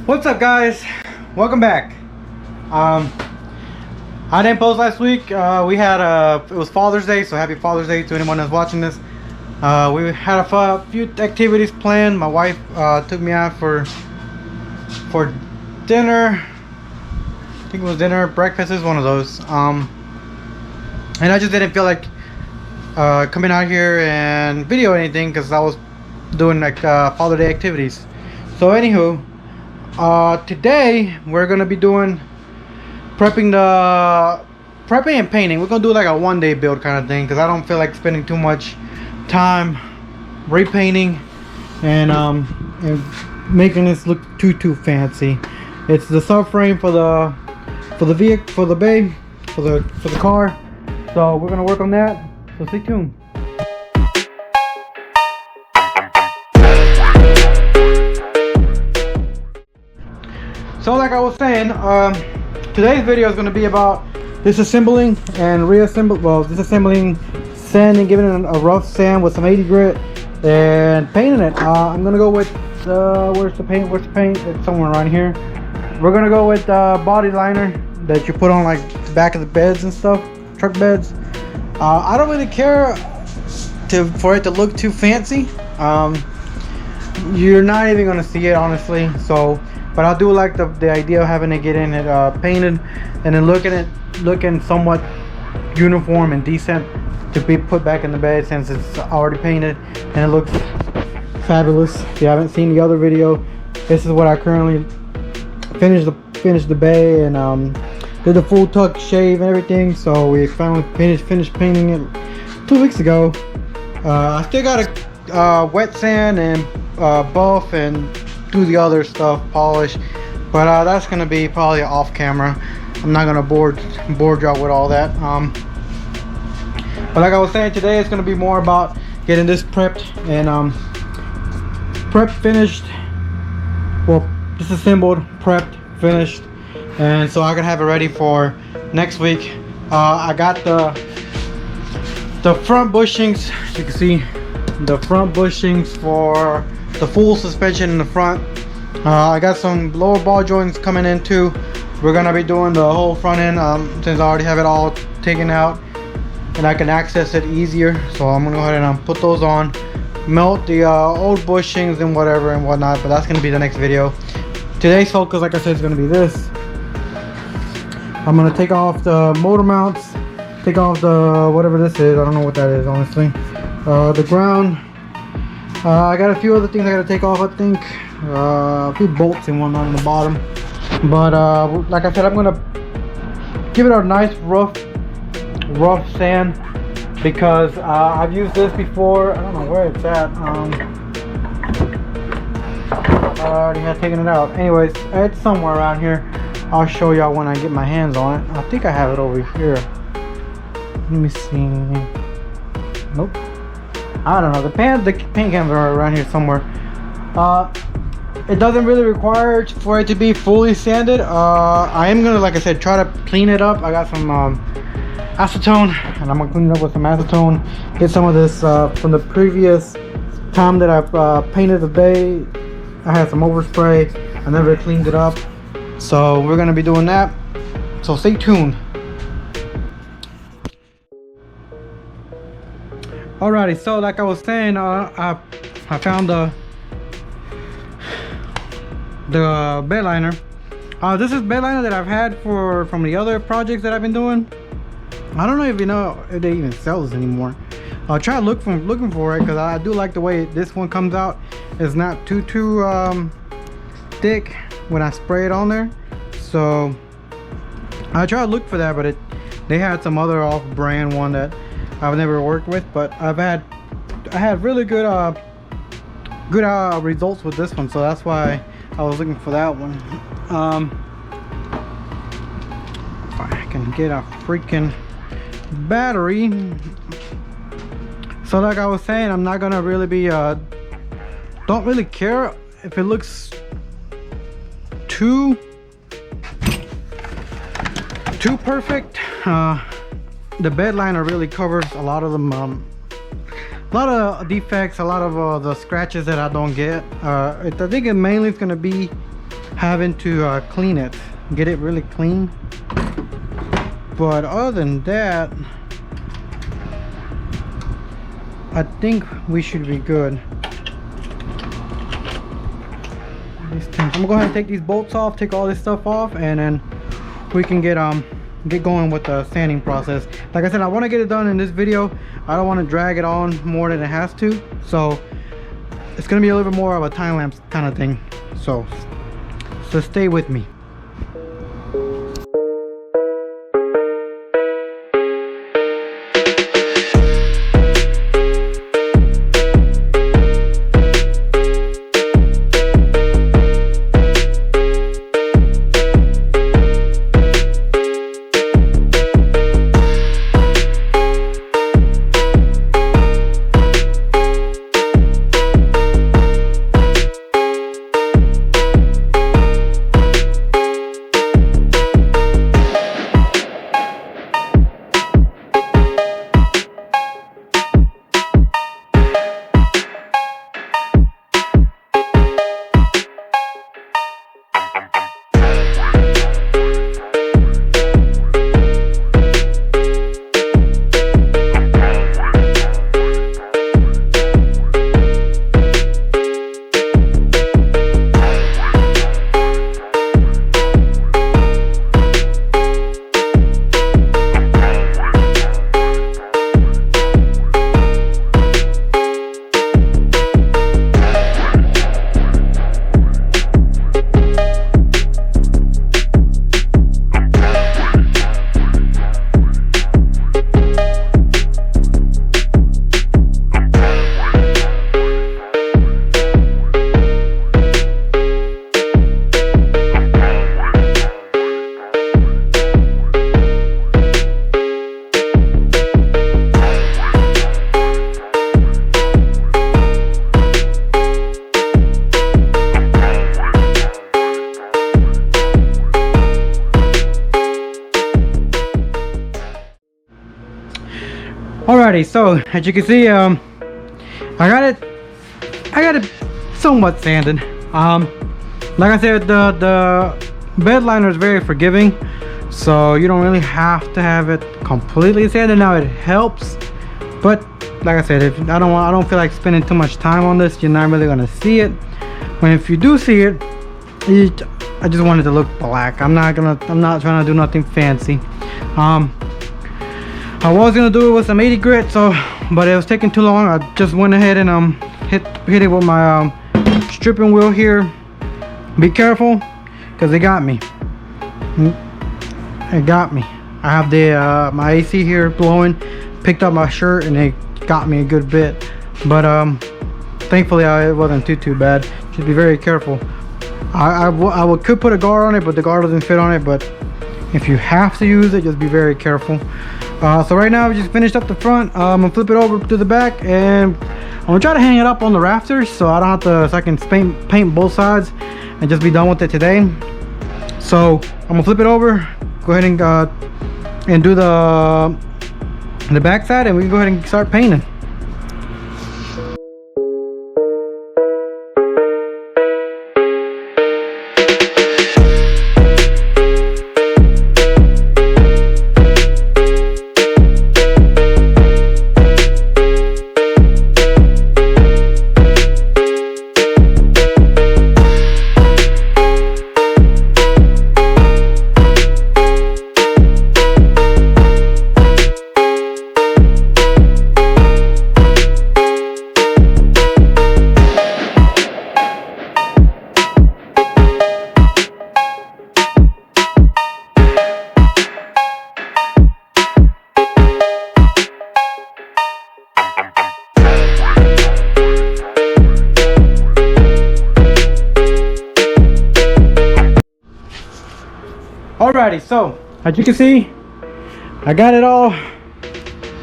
What's up, guys? Welcome back. I didn't post last week. We had it was Father's Day, so happy Father's Day to anyone that's watching this. We had a few activities planned. My wife took me out for dinner. I think it was dinner, breakfast is one of those. And I just didn't feel like coming out here and video anything because I was doing like Father's Day activities. So anywho, today we're gonna be doing prepping and painting. We're gonna do like a one-day build kind of thing because I don't feel like spending too much time repainting and making this look too fancy. It's the subframe for the vehicle, for the bay, for the car. So we're gonna work on that. So stay tuned. So like I was saying, today's video is going to be about disassembling and reassembling. Well, disassembling, sanding, giving it a rough sand with some 80 grit, and painting it. I'm going to go with where's the paint? It's somewhere around here. We're going to go with body liner that you put on like the back of the beds and stuff, truck beds. I don't really care for it to look too fancy. You're not even going to see it, honestly. So. But I do like the idea of having to get in it painted and then looking somewhat uniform and decent to be put back in the bed since it's already painted and it looks fabulous. If you haven't seen the other video, this is what I currently finished the bay and did the full tuck shave and everything. So we finally finished painting it 2 weeks ago. I still got a wet sand and buff and do the other stuff, polish, but that's gonna be probably off camera. I'm not gonna board y'all with all that. But like I was saying, today it's gonna be more about getting this prepped and finished, well, disassembled, prepped, finished, and so I can have it ready for next week. I got the front bushings. You can see the front bushings for the full suspension in the front. I got some lower ball joints coming in too. We're gonna be doing the whole front end since I already have it all taken out and I can access it easier. So I'm gonna go ahead and put those on, melt the old bushings and whatever and whatnot, but that's gonna be the next video. Today's focus, like I said, is gonna be this. I'm gonna take off the motor mounts, take off the whatever this is. I don't know what that is, honestly. The ground. I got a few other things I gotta take off, I think. A few bolts and whatnot on the bottom. But like I said, I'm gonna give it a nice rough sand because I've used this before. I don't know where it's at. I already had taken it out. Anyways, it's somewhere around here. I'll show y'all when I get my hands on it. I think I have it over here. Let me see. Nope. I don't know. The paint cans are around here somewhere. It doesn't really require for it to be fully sanded. I am gonna, like I said, try to clean it up. I got some acetone, and I'm gonna clean it up with some acetone. Get some of this from the previous time that I painted the bay. I had some overspray. I never cleaned it up, so we're gonna be doing that. So stay tuned. Alrighty, so like I was saying, I found the bed liner. This is bed liner that I've had from the other projects that I've been doing. I don't know if you know if they even sell this anymore. I'll try looking for it because I do like the way this one comes out. It's not too thick when I spray it on there. So I try to look for that, but they had some other off-brand one that I've never worked with, but I had really good results with this one, so that's why I was looking for that one. If I can get a freaking battery. So like I was saying, I'm not gonna really be don't really care if it looks too perfect. The bed liner really covers a lot of them, a lot of defects, a lot of the scratches that I don't get. I think it mainly is going to be having to clean it, get it really clean. But other than that, I think we should be good. I'm gonna go ahead and take these bolts off, take all this stuff off, and then we can get going with the sanding process. Like I said, I want to get it done in this video. I don't want to drag it on more than it has to, so it's gonna be a little bit more of a time lapse kind of thing. So stay with me. Alrighty, so as you can see, I got it somewhat sanded. Like I said, the bed liner is very forgiving, so you don't really have to have it completely sanded. Now it helps, but like I said, if I don't feel like spending too much time on this, you're not really gonna see it. When if you do see it, I just want it to look black. I'm not trying to do nothing fancy. I was gonna do it with some 80 grit, but it was taking too long. I just went ahead and hit it with my stripping wheel here. Be careful, cause it got me. It got me. I have the my AC here blowing, picked up my shirt, and it got me a good bit. But thankfully it wasn't too bad. Just be very careful. I could put a guard on it, but the guard doesn't fit on it. But if you have to use it, just be very careful. So right now we just finished up the front. I'm gonna flip it over to the back, and I'm gonna try to hang it up on the rafters so I don't have to, so I can paint both sides and just be done with it today. So I'm gonna flip it over, go ahead and do the back side, and we can go ahead and start painting. Alrighty, so as you can see, I got it all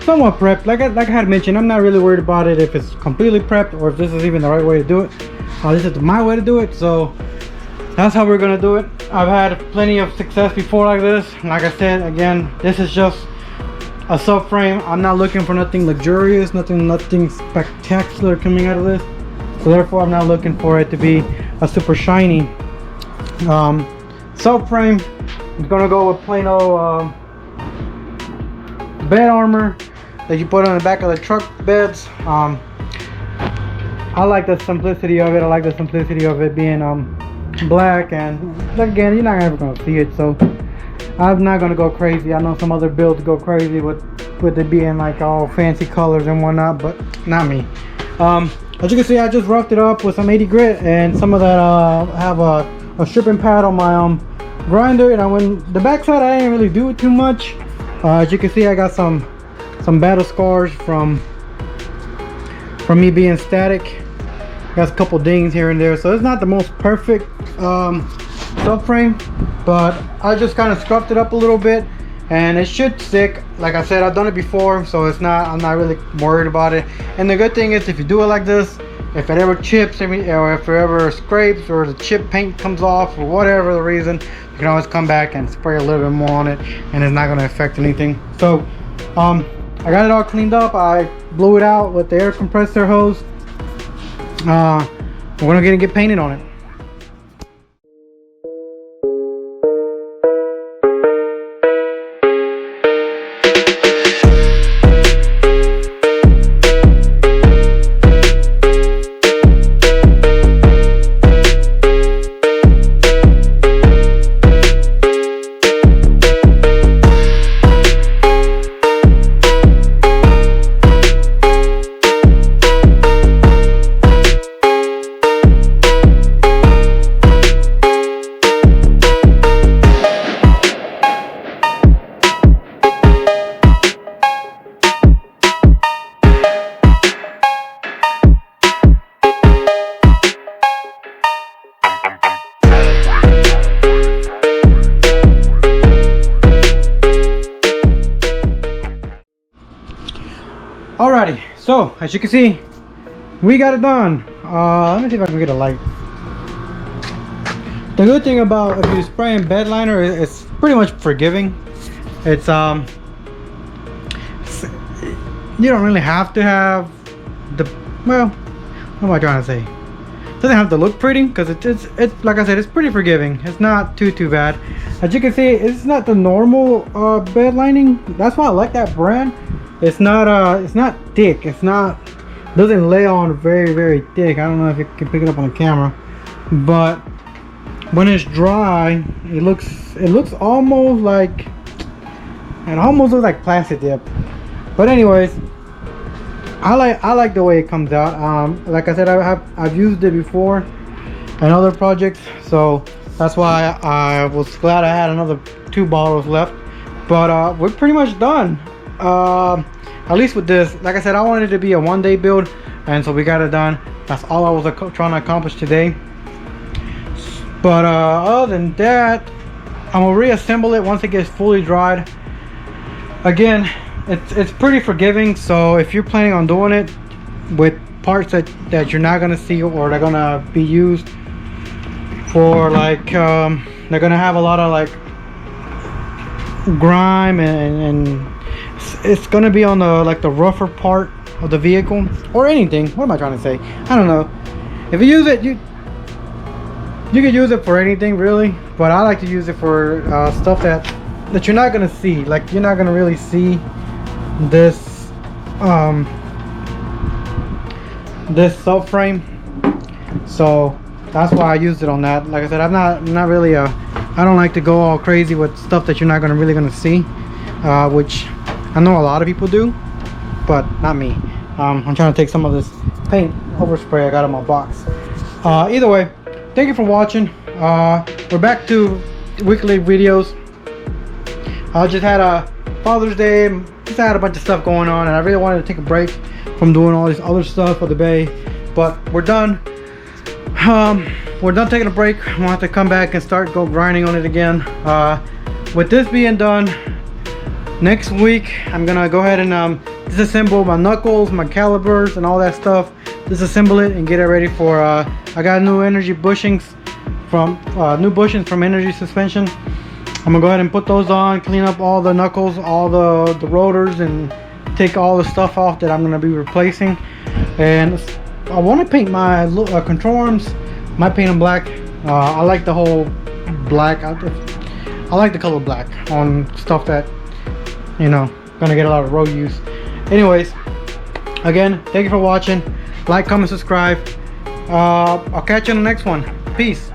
somewhat prepped. Like I had mentioned, I'm not really worried about it if it's completely prepped or if this is even the right way to do it. This is my way to do it, so that's how we're gonna do it. I've had plenty of success before like this. Like I said, again, this is just a subframe. I'm not looking for nothing luxurious, nothing spectacular coming out of this, so therefore I'm not looking for it to be a super shiny Subframe, I'm gonna go with plain old bed armor that you put on the back of the truck beds. I like the simplicity of it. I like the simplicity of it being black, and again, you're not ever gonna see it, so I'm not gonna go crazy. I know some other builds go crazy with it being like all fancy colors and whatnot, but not me. As you can see, I just roughed it up with some 80 grit and some of that. I have a stripping pad on my grinder, and I went the backside. I didn't really do it too much. As you can see, I got some battle scars from me being static. Got a couple dings here and there, so it's not the most perfect subframe, but I just kind of scuffed it up a little bit, and it should stick. Like I said, I've done it before, so I'm not really worried about it. And the good thing is, if you do it like this, if it ever chips or if it ever scrapes or the chip paint comes off for whatever the reason, you can always come back and spray a little bit more on it, and it's not going to affect anything. So I got it all cleaned up. I blew it out with the air compressor hose. We're gonna get painted on it. Alrighty, so as you can see, we got it done. Let me see if I can get a light. The good thing about if you spray in bed liner, it's pretty much forgiving. It's you don't really have to have the, well, what am I trying to say? It doesn't have to look pretty, because it's like I said, it's pretty forgiving. It's not too bad. As you can see, it's not the normal bed lining. That's why I like that brand. It's not thick. Doesn't lay on very thick. I don't know if you can pick it up on the camera, but when it's dry, it looks almost like, it almost looks like plastic dip. But anyways, I like the way it comes out. Like I said, I've used it before in other projects, so that's why I was glad I had another 2 bottles left. But we're pretty much done. At least with this. Like I said, I wanted it to be a 1-day build, and so we got it done. That's all I was trying to accomplish today. But other than that, I'm gonna reassemble it once it gets fully dried. Again, it's pretty forgiving, so if you're planning on doing it with parts that you're not gonna see, or they're gonna be used for like they're gonna have a lot of like grime, and it's gonna be on the rougher part of the vehicle or anything. What am I trying to say? I don't know. If you use it, you can use it for anything really, but I like to use it for stuff that you're not gonna see. Like, you're not gonna really see this this subframe, so that's why I used it on that. Like I said, I'm not really I don't like to go all crazy with stuff that you're not really gonna see, which I know a lot of people do, but not me. I'm trying to take some of this paint overspray I got in my box. Either way, thank you for watching. We're back to weekly videos. I just had a Father's Day, just had a bunch of stuff going on, and I really wanted to take a break from doing all this other stuff for the bay, but we're done. We're done taking a break. We'll have to come back and start grinding on it again. With this being done, next week I'm gonna go ahead and disassemble my knuckles, my calipers, and all that stuff. Disassemble it and get it ready for I got new energy bushings from Energy Suspension. I'm gonna go ahead and put those on, clean up all the knuckles, all the rotors, and take all the stuff off that I'm gonna be replacing. And I want to paint my control arms. Might paint them black. I like the whole black. I like the color black on stuff that, you know, gonna get a lot of road use. Anyways, again, thank you for watching. Like, comment, subscribe. I'll catch you in the next one. Peace.